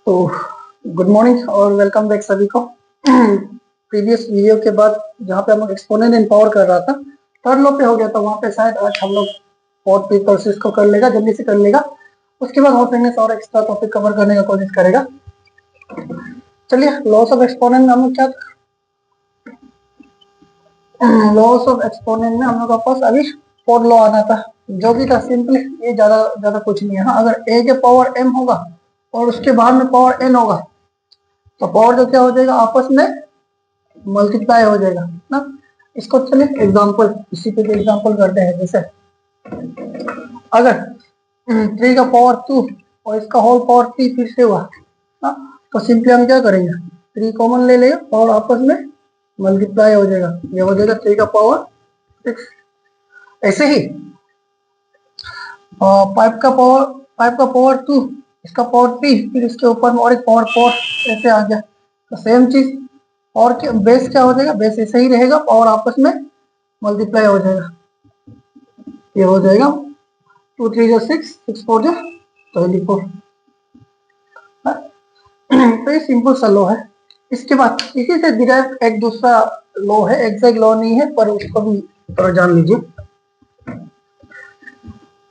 तो good morning और welcome back सभी को। प्रीवियस वीडियो के बाद जहाँ पे हम लोग एक्सपोनेंट इन पावर कर रहा था, थर्ड लो पे हो गया था, वहाँ पे शायद आज हम लोग फोर्थ प्रोसेस को कर लेगा, जल्दी से कर लेगा। उसके बाद और फिर और एक्स्ट्रा टॉपिक कवर करने का कोशिश करेगा। चलिए, लॉस ऑफ एक्सपोनेंट में हम लोग क्या, लॉस ऑफ एक्सपोनेंट में हम लोग का पास अभी फोर्थ लॉ आना था, जो भी था सिंपल, ये ज्यादा कुछ नहीं है। हाँ, अगर ए के पावर m होगा और उसके बाद में पावर n होगा तो पावर जो क्या हो जाएगा, आपस में मल्टीप्लाई हो जाएगा ना। इसको चलिए एग्जांपल, इसी पे एग्जांपल करते हैं। जैसे अगर 3 का पावर 2 और इसका होल पावर 3 फिर से हुआ ना, तो सिंपली हम क्या करेंगे, 3 कॉमन ले लेंगे और आपस में मल्टीप्लाई हो जाएगा, ये हो जाएगा 3 का पावर 6। ऐसे ही 5 का पावर 2, इसका पावर 3, फिर इसके ऊपर में और एक पावर 4, ऐसे आ गया। तो सेम चीज, और बेस क्या हो जाएगा, बेस ऐसे ही रहेगा, पावर आपस में मल्टीप्लाई हो जाएगा। ये हो जाएगा 2 3 जो 6, 6 4 जो 24। तो ये सिंपल सा लॉ है। इसके बाद इसी से डिराइव एक दूसरा लॉ है, एग्जैक्ट लॉ नहीं है पर उसको भी थोड़ा जान लीजिए।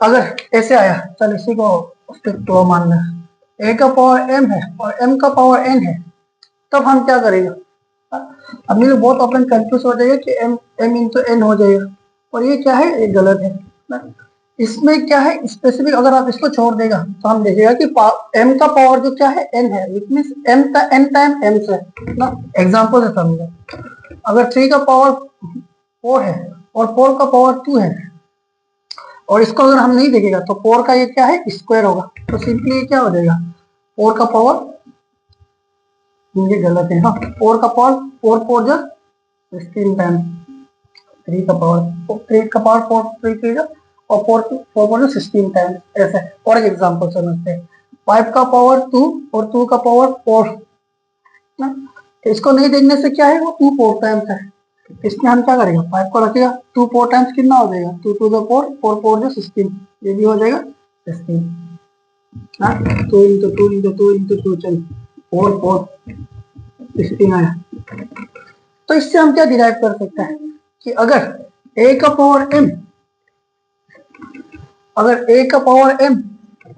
अगर ऐसे आया, चल इसी को स्ट्रिक्ट लॉ मानना है, ए का पावर m है और m का पावर n है, तब हम क्या करेंगे। अब मेरे बहुत अपन कंफ्यूज हो जाएगा कि m इंटू n हो जाएगा, और ये क्या है, ये गलत है ना। इसमें क्या है स्पेसिफिक, अगर आप इसको छोड़ देगा तो हम देखेगा कि m का पावर जो क्या है n है, विच मीन्स m का n टाइम m से ना। एग्जांपल से समझो, अगर 3 का पावर 4 है और 4 का पावर 2 है, और इसको अगर हम नहीं देखेगा तो 4 का ये क्या है, स्क्वायर होगा। तो सिंपली ये क्या हो जाएगा, 4 का पावर, ये गलत है, हाँ 4 का पावर 4 4 जो 16 टाइम 3 का पावर 3 का पावर 4 3 3 जो और 4 4 जो 16 टाइम। ऐसे और एक एग्जांपल समझते हैं, 5 का पावर 2 और 2 का पावर 4 ना। तो इसको नहीं देखने से क्या है, वो 2 4 टाइम्स है। इसमें हम क्या करेंगे, 5 को रखेगा 2 4 टाइम्स, कितना हो जाएगा 2 2 जो 4 4 4 जो 16, ये भी हो जाएगा 16 ना। 2 इंटू 2 इंटू 2 इंटू 2, चल 4 4 16 आया। तो इससे हम क्या डिराइव कर सकते हैं कि अगर a का पावर m, अगर a का पावर m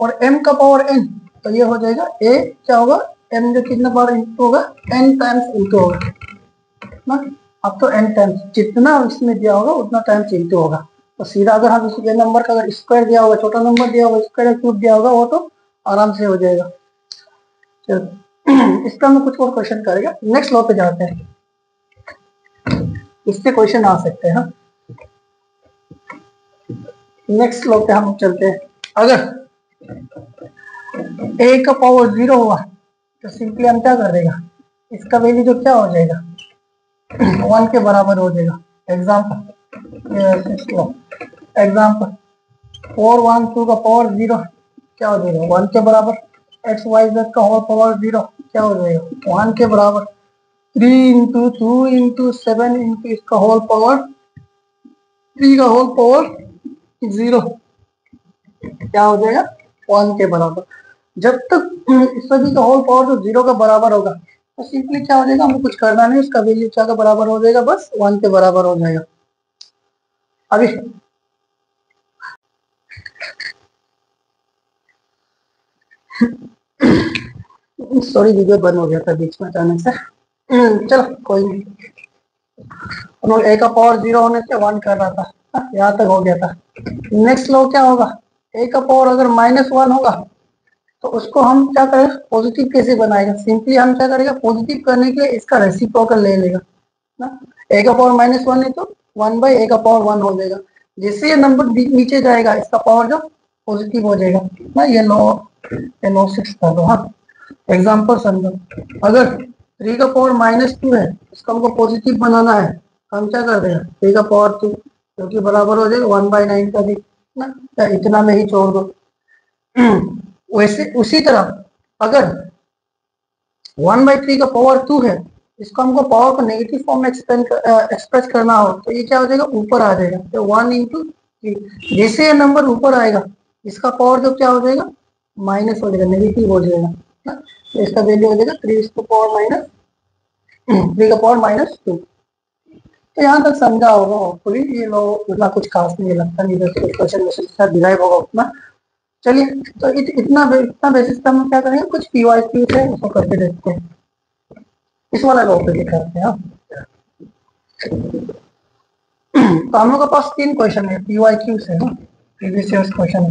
और m का पावर n, तो ये हो जाएगा a क्या होगा, m जो कितना बार इंटू होगा, n टाइम्स इंटू होगा ना। अब तो n टाइम्स जितना इसमें दिया होगा उतना टाइम्स इंटू होगा। तो सीधा अगर हम इसी नंबर का अगर स्क्वायर दिया होगा, छोटा नंबर दिया होगा, स्क्वायर क्यूब दिया होगा, वो तो आराम से हो जाएगा। चलो इसका हम कुछ और क्वेश्चन करेगा। नेक्स्ट लॉ पे जाते हैं, इससे क्वेश्चन आ सकते हैं। नेक्स्ट लॉ पे हम चलते हैं। अगर a का पावर 0 हुआ तो सिंपली हम क्या कर देगा, इसका वैल्यू जो क्या हो जाएगा, 1 के बराबर हो जाएगा। एग्जाम्पल 4 1 2 का पावर 0 क्या हो जाएगा, 1 के बराबर। एक्स वाई जेड का होल पावर 0 क्या हो जाएगा, 1 के बराबर। 3 इंटू 2 इंटू 7 इंटू इसका होल पावर 3 का होल पावर 0 क्या हो जाएगा, 1 के बराबर। जब तक इस सभी का होल पावर जो 0 का बराबर होगा तो सिंपली क्या हो जाएगा, हमें कुछ करना नहीं, उसका वैल्यू क्या का बराबर हो जाएगा, बस 1 के बराबर हो जाएगा। अभी सॉरी, वीडियो बंद हो गया था बीच में अचानक से। चलो कोई नहीं, हम लोग a का पावर 0 होने से 1 कर रहा था, यहाँ तक हो गया था। नेक्स्ट लॉ क्या होगा, a का पावर अगर -1 होगा तो उसको हम क्या करें, पॉजिटिव कैसे बनाएगा। सिंपली हम क्या करेगा, पॉजिटिव करने के लिए इसका रेसिप्रोकल ले लेगा ना। a का पावर -1 है तो 1/a का पावर 1 हो जाएगा। जैसे ये नंबर नीचे जाएगा इसका पावर जो पॉजिटिव हो जाएगा ना। ये लॉ 6 कर दो। हाँ एग्जाम्पल समझो, अगर 3 का पावर -2 है, इसको हमको पॉजिटिव बनाना है, हम क्या कर देगा, 3 का पावर 2 जो कि बराबर हो जाएगा 1/9 का भी ना, या इतना में ही छोड़ दो। वैसे उसी तरह अगर 1/3 का पावर 2 है, इसको हमको पावर को नेगेटिव फॉर्म में एक्सप्रेस करना हो तो ये क्या हो जाएगा, ऊपर आ जाएगा, तो 1 इंटू 3। जैसे ये नंबर ऊपर आएगा इसका पावर जो क्या हो जाएगा, माइनस हो जाएगा, नेगेटिव हो जाएगा। तो इसका वैल्यू हो जाएगा 3 का पावर माइनस 2। तो यहाँ तक समझा होगा होपफुली, ये लोग उतना कुछ खास नहीं लगता, नहीं तो क्वेश्चन वैसे डिराइव होगा उतना। चलिए, तो इतना बेसिस पे हम क्या करेंगे, कुछ पीवाईक्यू है उसको करके देखते हैं। इस वाला लॉ पे करते हैं। तो हम लोग के पास 3 क्वेश्चन है पीवाईक्यू से, प्रीवियस ईयर क्वेश्चन है।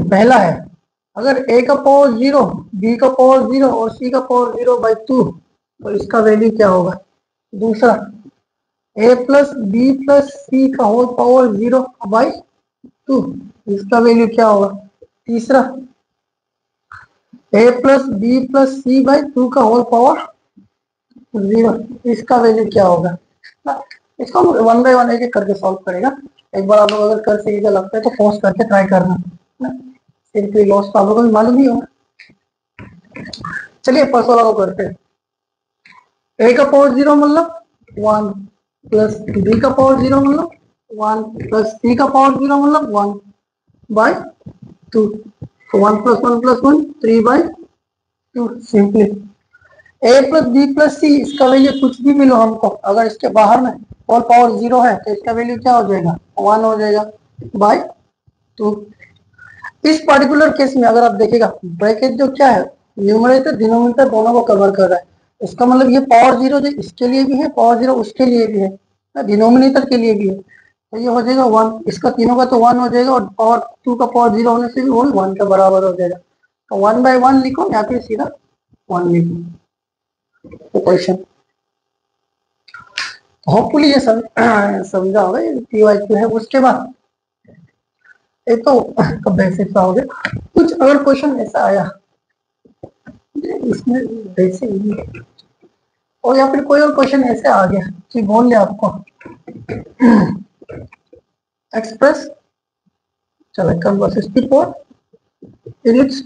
पहला है, अगर a का पावर 0, b का पावर 0 और c का पावर 0/2, तो इसका वैल्यू क्या होगा। दूसरा, a प्लस बी प्लस सी का होल पावर 0/2, इसका वैल्यू क्या होगा। तीसरा, a plus B plus c/2 का होल पावर 0, इसका वैल्यू क्या होगा। इसको हम 1 बाय 1 एक करके सॉल्व करेगा। एक बार आप लोग अगर कर सीखा लगता है तो फोर्स करके ट्राई करना, सिंपली लॉस तो आप लोगों को मालूम ही होगा। चलिए फर्स्ट वाला को करते हैं। a का पावर 0 मतलब 1 प्लस b का पावर 0 मतलब 1 प्लस c का पावर 0 मतलब 1/2। 1 plus 1 plus 1 3/2 simply. a plus B plus C, इसका वैल्यू कुछ भी मिलो हमको, अगर इसके बाहर में होल पावर 0 है तो इसका वैल्यू क्या हो जाएगा, 1 हो जाएगा बाय 2। इस पर्टिकुलर केस में अगर आप देखिएगा, ब्रैकेट जो क्या है, न्यूमरेटर डिनोमिनेटर दोनों को कवर कर रहा है। इसका मतलब ये पावर 0 जो इसके लिए भी है, पावर 0 उसके लिए भी है, डिनोमिनेटर के लिए भी है, तो ये हो जाएगा 1। इसका तीनों का तो 1 हो जाएगा, और पावर 2 का पावर 0 होने से भी वो 1 के बराबर हो जाएगा। तो 1 बाय 1 लिखो या फिर सीधा 1 लिखो क्वेश्चन। होपफुली ये समझा होगा, पीवाईक्यू है। उसके बाद एक तो बेसिक सा हो गया। कुछ अगर क्वेश्चन ऐसा आया इसमें बेसिक, और या फिर कोई और क्वेश्चन ऐसे आ गया कि बोल ले आपको एक्सप्रेस चलो कम 64 यूनिट्स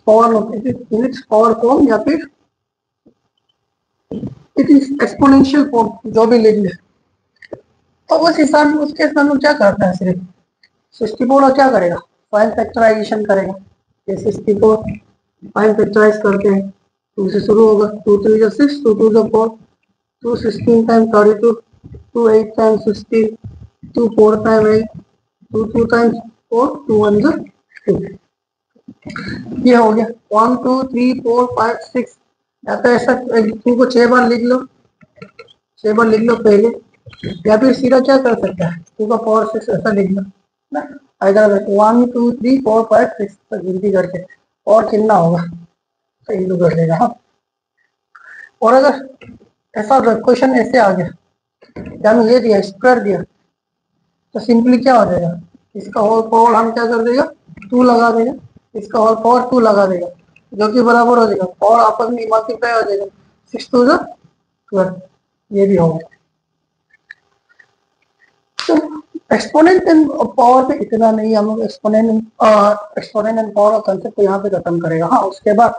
पावर फॉर्म या फिर इट इज एक्सपोनेंशियल फॉर्म, जो भी लिख ले, तो उस हिसाब में उसके साथ क्या करता है, सिर्फ 64 और क्या करेगा, फाइल फैक्टराइजेशन करेगा। ये 64 फाइल फैक्टराइज करते हैं, 2 से शुरू होगा, 2 3 जा 6, 2 2 जा 4, 2 16 टाइम 32, 2 8 टाइम 16, 2 4 टाइम 8, 2 2 टाइम 4, 2 1 जा 2। ये हो गया 1 2 3 4 5 6। या तो ऐसा 2 को 6 बार लिख लो, 6 बार लिख लो पहले, या फिर सीधा क्या कर सकता है, 2 का पावर 6 ऐसा लिख लो ना। अगर 1 2 3 4 5 6 तक गिनती करके और कितना होगा तो इंटू कर देगा। हाँ, और अगर ऐसा क्वेश्चन ऐसे आ गया, हमें ये दिया स्क्वायर दिया, तो सिंपली क्या हो जाएगा, इसका होल पावर हम क्या कर देगा 2 लगा देगा, इसका होल पावर 2 लगा देगा, जो कि बराबर हो जाएगा, पावर आपस में मल्टीप्लाई हो जाएगा, 6 2 12, ये भी होगा। तो एक्सपोनेंट एंड पावर पे इतना नहीं, हम लोग एक्सपोनेंट एंड पावर का कंसेप्ट यहाँ पे खत्म करेगा। हाँ, उसके बाद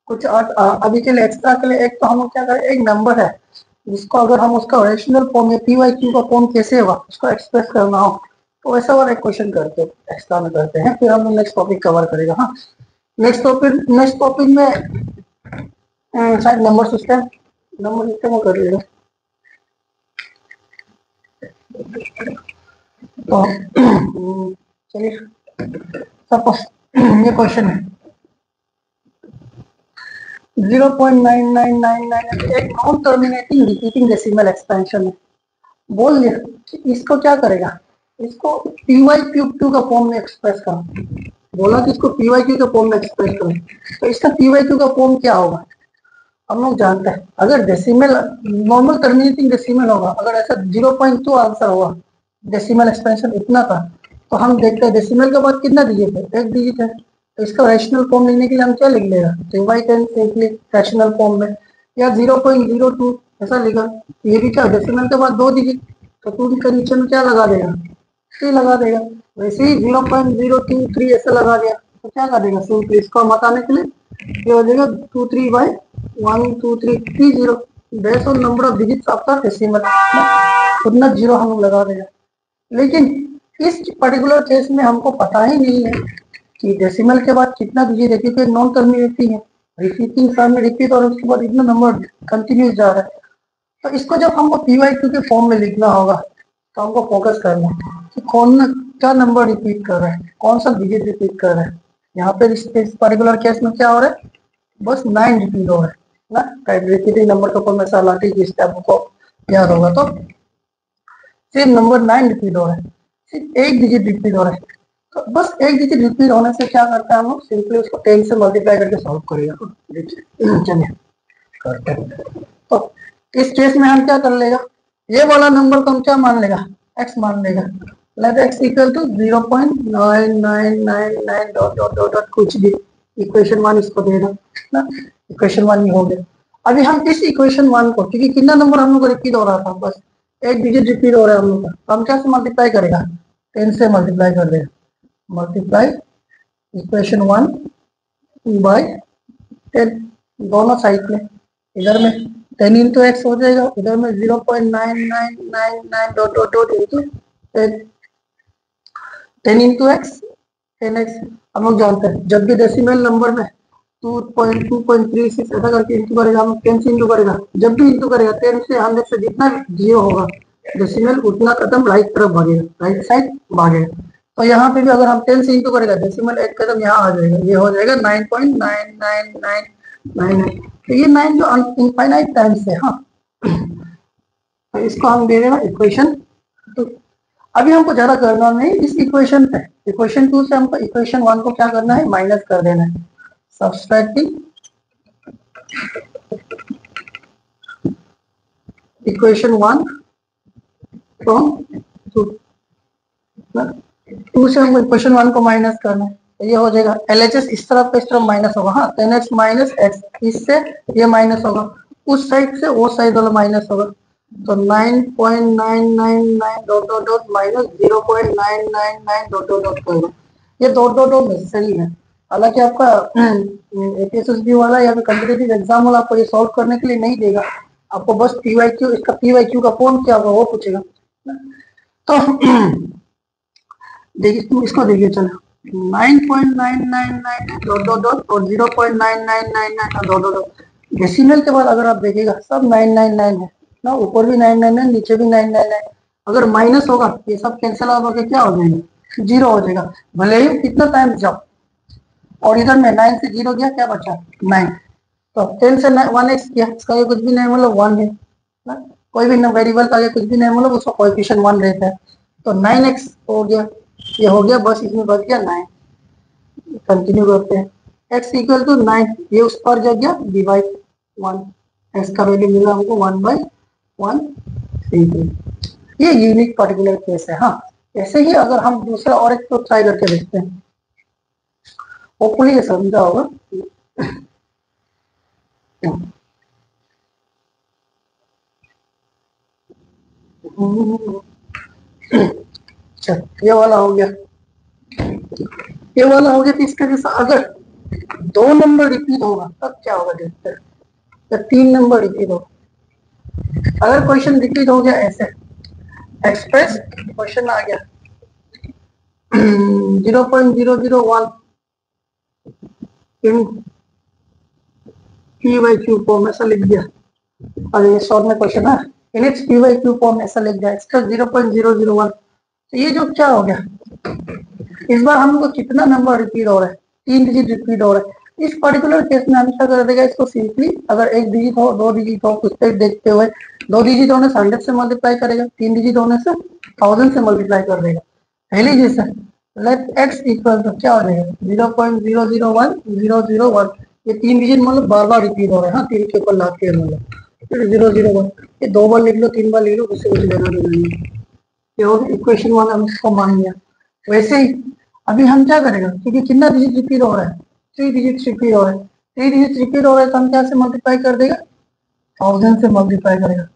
कुछ अभी के लिए एक्स्ट्रा के लिए, एक तो हम लोग क्या करें, एक नंबर है जिसको अगर हम उसका रेशनल फॉर्म या पीवाईक्यू का फॉर्म कैसे होगा उसको एक्सप्रेस करना हो, तो वैसा वाला एक क्वेश्चन करते हैं, एक्स्ट्रा में करते हैं, फिर हम नेक्स्ट टॉपिक कवर करेगा। हाँ, नेक्स्ट टॉपिक में शायद नंबर सिस्टम को कर लेगा। तो चलिए, सपोज ये क्वेश्चन है 0.9999 एक non terminating repeating decimal expansion है। बोल दिया कि इसको क्या करेगा, इसको py³ का फॉर्म में एक्सप्रेस करो। बोला कि इसको py³ का फॉर्म में एक्सप्रेस करो, तो इसका py³ का फॉर्म क्या होगा, हम लोग जानते हैं। अगर डेसिमल नॉर्मल टर्मिनेटिंग डेसिमल होगा, अगर ऐसा 0.2 आंसर होगा, डेसिमल एक्सपेंशन इतना था, तो हम देखते हैं डेसिमल के बाद कितना डिजिट है, 1 डिजिट है, तो इसका रैशनल फॉर्म लिखने के लिए हम क्या लिख लेगा, डिवाइड सिंपली रैशनल फॉर्म में, या 0.02 ऐसा लिखा, ये भी क्या डेसिमल के बाद 2 डिजिट, तो 2 के नीचे में क्या लगा देगा, 3 लगा देगा। वैसे ही 0.023 ऐसा लगा दिया, तो क्या कर देगा, सिंपली इसको हम बताने के लिए ये हो जाएगा 23/1 2 3 30 based on number of digits after decimal, उतना जीरो हम लगा देगा। लेकिन इस पर्टिकुलर केस में हमको पता ही नहीं है कि डेसिमल के बाद कितना डिजिट है, क्योंकि नॉन टर्मिनेटिंग है, रिपीटिंग साथ में रिपीट और उसके बाद इतना नंबर कंटिन्यूस जा रहा है। तो इसको जब हमको PYQ के फॉर्म में लिखना होगा तो हमको फोकस करना है कि कौन क्या नंबर रिपीट कर रहा है, कौन सा डिजिट रिपीट कर रहा है। यहाँ पे इस पर्टिकुलर केस में क्या हो रहा है, बस 9 रिपीट हो रहा है ना। रिपीटिंग नंबर का फॉर्म ऐसा लाठी जिससे आपको याद होगा, तो सिर्फ नंबर 9 रिपीट हो रहा है, सिर्फ एक डिजिट रिपीट हो रहा है। तो बस एक डिजिट रिपीट होने से क्या करता है, हम लोग सिंपली उसको 10 से मल्टीप्लाई करके सॉल्व करेगा। चलिए करते हैं। तो इस केस में हम क्या कर लेगा, ये वाला नंबर को हम क्या मान लेगा, x मान लेगा। Let x equal to 0.9999 dot dot dot dot कुछ भी। इक्वेशन 1 इसको देगा ना, इक्वेशन 1 हो गया। अभी हम इस इक्वेशन 1 को, क्योंकि कितना नंबर हम लोग को रिपीट हो रहा था, बस एक डिजिट रिपीट हो रहा है हम लोग का, तो हम क्या से मल्टीप्लाई करेगा, 10 से मल्टीप्लाई कर देगा। मल्टीप्लाई इक्वेशन 1 बाय 10 दोनों साइड में, इधर में 10 इंटू एक्स हो जाएगा, इधर में 0.9999 dot dot dot into 10 into x 10x। हम लोग जानते हैं जब भी डेसिमल नंबर में 2.36 ऐसा करके इंटू करेगा, हम 10 से इंटू करेगा, जब भी इंटू करेगा 10 से 100 से जितना जीरो होगा डेसिमल उतना कदम राइट तरफ भागेगा, राइट साइड भागेगा। तो यहाँ पे भी अगर हम 10 से इंटू करेगा डेसिमल एक कदम यहाँ आ जाएगा, ये हो जाएगा 9.99999। तो ये 9 जो इनफाइनाइट टाइम्स है, हाँ, तो इसको हम दे देना इक्वेशन 2। अभी हमको ज्यादा करना नहीं इस इक्वेशन पे, इक्वेशन 2 से हमको इक्वेशन 1 को क्या करना है, माइनस कर देना है। सब्सट्रैक्टिंग इक्वेशन 1 फ्रॉम 2 से हमको इक्वेशन 1 को माइनस करना है, तो ये हो जाएगा LHS इस तरफ माइनस होगा, हाँ 10x माइनस एक्स, इससे ये माइनस होगा, उस साइड से वो साइड वाला माइनस होगा, तो 9.999 dot dot dot minus 0.999 dot dot dot होगा। ये डॉट डॉट डॉट नेसेसरी है, हालांकि आपका APSSB वाला या फिर कॉम्पिटिटिव एग्जाम वाला आपको ये सॉल्व करने के लिए नहीं देगा, आपको बस PYQ, इसका PYQ का फॉर्म क्या होगा वो पूछेगा। तो देखिए तुम इसको देखिए, चलो 9.999 डॉट डॉट डॉट और 0.9999 डॉट डॉट डॉट। डेसिमल के बाद अगर आप देखिएगा सब 999 है ना, ऊपर भी 999 नीचे भी 999। अगर माइनस होगा ये सब कैंसिल होकर क्या हो जाएगा, जीरो हो जाएगा, भले ही कितना टाइम जाओ। और इधर में 9 से 0 गया, क्या बचा 9, तो 10 से 1x किया, इसका ये कुछ भी नहीं मतलब 1 है ना, कोई भी वेरिएबल का ये कुछ भी नहीं मतलब उसका कोएफिशिएंट 1 रहता है, तो 9x हो गया, ये हो गया, बस इसमें बच गया 9। कंटिन्यू करते हैं, x इक्वल टू 9, ये उस पर जा गया डिवाइड 1, x का वैल्यू मिला हमको 1/133। ये यूनिक पर्टिकुलर केस है। हाँ, ऐसे ही अगर हम दूसरा और एक तो ट्राई करके देखते हैं, होपफुली ये समझा होगा। ये वाला हो गया, ये वाला हो गया। तो इसका जैसा अगर 2 नंबर रिपीट होगा तब क्या होगा देखते हैं, या 3 नंबर रिपीट होगा। अगर क्वेश्चन रिपीट हो गया ऐसे, एक्सप्रेस क्वेश्चन आ गया 0.001 इन PYQ फॉर्म ऐसा लिख दिया, और ये शॉर्ट में क्वेश्चन है इन इट्स PYQ फॉर्म ऐसा लिख दिया, एक्सप्रेस 0.001। तो ये जो क्या हो गया, इस बार हमको कितना नंबर रिपीट हो रहा है, 3 डिजिट रिपीट हो रहा है। इस पर्टिकुलर केस में हम क्या कर देगा, इसको सिंपली अगर 1 डिजिट हो 2 डिजिट हो उस पर देखते हुए, 2 डिजिट होने से 100 से मल्टीप्लाई करेगा, 3 डिजिट होने से 1000 से मल्टीप्लाई कर देगा। पहले जैसा लेट x इक्वल तो क्या हो जाएगा 0.001001, ये 3 डिजिट मतलब बार बार रिपीट हो रहा है, हाँ 3 के ऊपर लाते हैं मतलब 001, ये 2 बार लिख लो 3 बार लिख लो, उससे कुछ लेना देना नहीं। ये हो इक्वेशन 1 हम इसको मान लिया। वैसे ही अभी हम क्या करेंगे, क्योंकि कितना डिजिट रिपीट हो रहा है, 3 डिजिट रिपीट हो रहा है, 3 डिजिट रिपीट हो रहा है, तो हम क्या से मल्टीप्लाई कर देगा, 1000 से मल्टीप्लाई करेगा।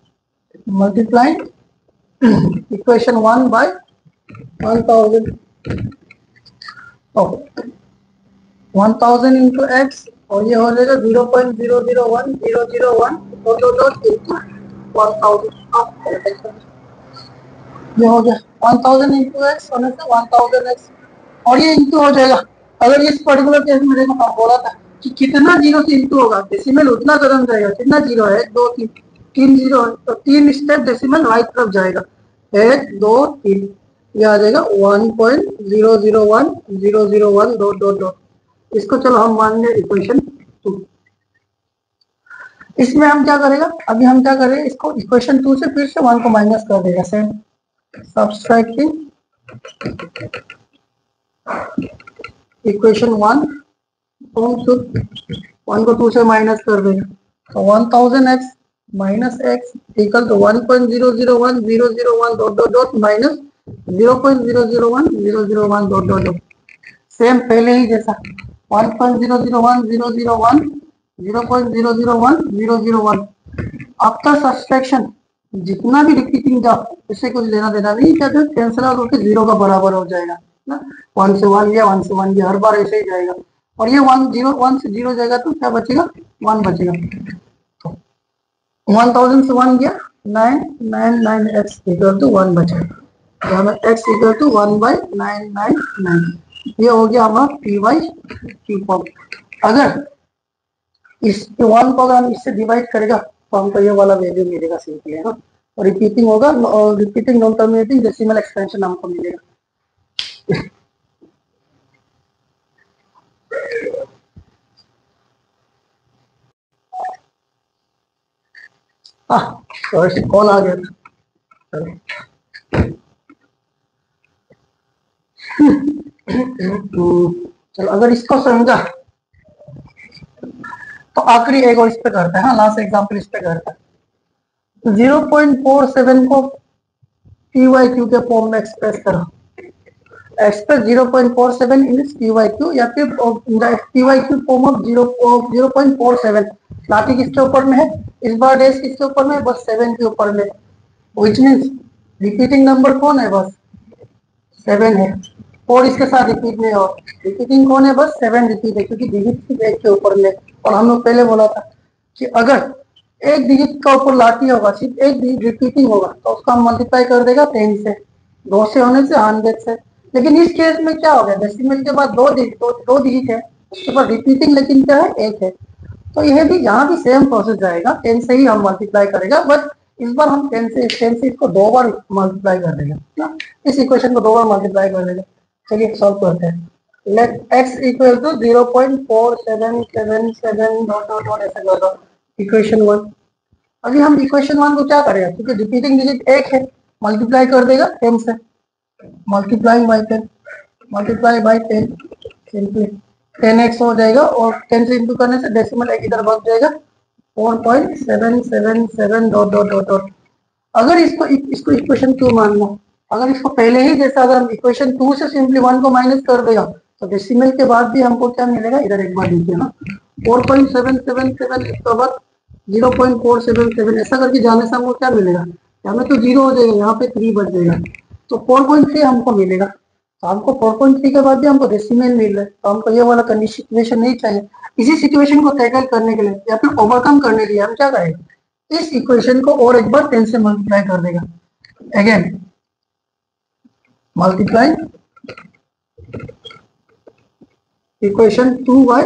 मल्टीप्लाई इक्वेशन 1 बाय 1000, तो 1000 इंटू एक्स, और ये हो जाएगा 0.001001 ये हो गया 1000 इंटू एक्स होने से 1000 एक्स, और ये इंटू हो जाएगा अगर इस पर्टिकुलर केस में देखो हम बोला था कि कितना जीरो से इंटू होगा, डेसिमल उतना कदम जाएगा, कितना जीरो है, 1 2 3, 3 जीरो है, तो 3 स्टेप डेसिमल राइट तरफ जाएगा, 1 2 3, ये आ जाएगा 1.001 डॉट डॉट डॉट। इसको चलो हम मान लें इक्वेशन 2। इसमें हम क्या करेगा, अभी हम क्या करें, इसको इक्वेशन 2 से फिर से 1 को माइनस कर देगा, सेम सब्सट्रैक्टिंग इक्वेशन 1 1 को 2 से माइनस कर देगा, तो 1000x minus x equal to 1.001 dot dot dot minus 0.001 dot dot dot, same पहले ही जैसा 1.001 आफ्टर सब्सट्रैक्शन जितना भी रिपीटिंग जाओ इससे कुछ लेना देना नहीं, क्या कैंसिल आउट होकर जीरो का बराबर हो जाएगा ना, 1 से 1 गया, 1 से 1 गया, हर बार ऐसे ही जाएगा, और ये 1 से 0 जाएगा तो क्या बचेगा, 1 बचेगा, तो 1000 से 1 गया, 999x इक्वल टू 1 बचेगा, तो हमें x इक्वल टू 1/999, ये हो गया हमारा p बाई q फॉर्म। अगर इस 1 को अगर हम इससे डिवाइड करेगा तो हमको ये वाला वैल्यू मिलेगा सिंपली, है ना, और रिपीटिंग होगा, और repeating non terminating decimal expansion हमको मिलेगा। हाँ, तो कॉल आ गया था, चलो अगर इसको समझा तो आखिरी एक और इस पे करता है, हाँ लास्ट एग्जांपल इस पे करता है, 0.47 को पी वाई क्यू के फॉर्म में एक्सप्रेस करो, express 0.47 in P Y Q, या फिर P Y Q form of 0.47, लाठी किसके ऊपर में है, इस बार डेस किसके ऊपर में, बस 7 के ऊपर में, व्हिच मींस रिपीटिंग नंबर कौन है, बस 7 है, और इसके साथ रिपीट नहीं हो, रिपीटिंग कौन है, बस 7 रिपीट है, क्योंकि डिजिट सिर्फ एक के ऊपर में, और हम लोग पहले बोला था कि अगर एक डिजिट का ऊपर लाठी होगा, सिर्फ एक डिजिट रिपीटिंग होगा, तो उसका हम मल्टीप्लाई कर देगा 10 से, 2 से होने से 100 से, लेकिन इस केस में क्या हो गया, डेसिमल के बाद दो डिजिट है, उसके बाद रिपीटिंग लेकिन क्या है, एक है, तो यह भी यहाँ भी सेम प्रोसेस जाएगा, 10 से ही हम मल्टीप्लाई करेगा, बट इस बार हम 10 से इसको 2 बार मल्टीप्लाई कर देंगे ना, इस इक्वेशन को 2 बार मल्टीप्लाई कर देंगे। चलिए सॉल्व करते हैं, let x equal to 0.4777 dot dot dot ऐसा कर दो, इक्वेशन 1। अभी हम इक्वेशन 1 को क्या करेंगे, क्योंकि रिपीटिंग डिजिट एक है, मल्टीप्लाई कर देगा 10 से, मल्टीप्लाई बाई 10 सिंपली 10x हो जाएगा, और 10 से इंटू करने से डेसिमल एक इधर बच जाएगा, 4.777 डॉट डॉट डॉट डॉट। अगर इसको इक्वेशन 2 मान लो, अगर इसको पहले ही जैसा अगर हम इक्वेशन 2 से सिंपली 1 को माइनस कर देगा तो डेसिमल के बाद भी हमको क्या मिलेगा, इधर एक बार देखिए ना, 4.777 इसके बाद 0.477 ऐसा करके जाने से हमको क्या मिलेगा, यहाँ तो 0 हो जाएगा, यहाँ पे 3 बच जाएगा, तो 4.3 हमको मिलेगा, तो हमको 4.3 के बाद भी हमको डेसिमल मिल रहा है, तो हमको ये वाला कंडीशन इक्वेशन नहीं चाहिए। इसी सिचुएशन को टैकल करने के लिए या फिर ओवरकम करने के लिए हम क्या करेंगे, इस इक्वेशन को और एक बार 10 से मल्टीप्लाई कर देगा, अगेन मल्टीप्लाई इक्वेशन 2 बाय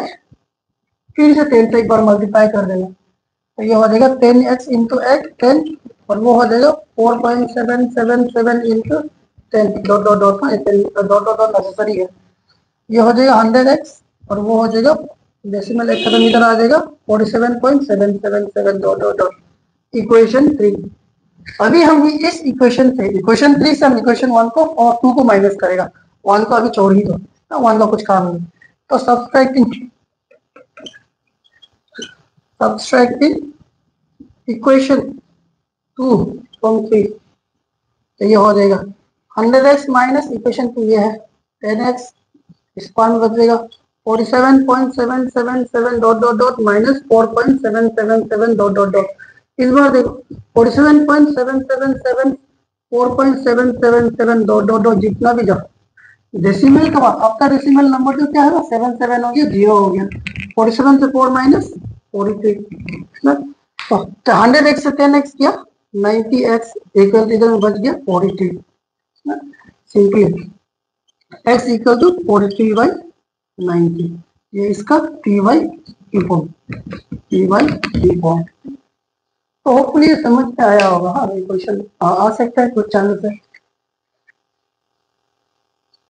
फिर से 10 से एक बार मल्टीप्लाई कर देगा, तो ये हो जाएगा 10x इंटू एक्स 10, और वो हो जाएगा 4.777 into 10 dot dot dot dot dot necessary है, ये हो जाएगा 100x, और वो हो जाएगा डेसिमल एक कदम इधर आ जाएगा 47.777 डॉट डॉट डॉट, इक्वेशन 3। अभी हम इस इक्वेशन 3 से हम इक्वेशन 1 को और 2 को माइनस करेगा, 1 को अभी छोड़ ही दो, 1 का कुछ काम नहीं, तो सब्सट्रैक्टिंग इक्वेशन 2 फ्रॉम 3, तो ये हो जाएगा 100x माइनस इक्वेशन 2 ये है 10x, स्पान बचेगा 47.777 dot dot dot minus 4.777 dot dot dot, इस बार देखो 47.777 4.777 डॉट डॉट डॉट जितना भी जाओ, डेसिमल के बाद आपका डेसिमल नंबर जो क्या है 77 हो गया, 0 हो गया, 47 से 4 माइनस 43, तो 100x से 10x किया 90x, इक्वल इधर में बच गया 43, सिंपली x इक्वल टू 43/10 90, ये इसका टी बाई क्यू पॉइंट। तो होपफुली ये समझ में आया होगा। हाँ, क्वेश्चन आ सकता है कुछ चांसेस है।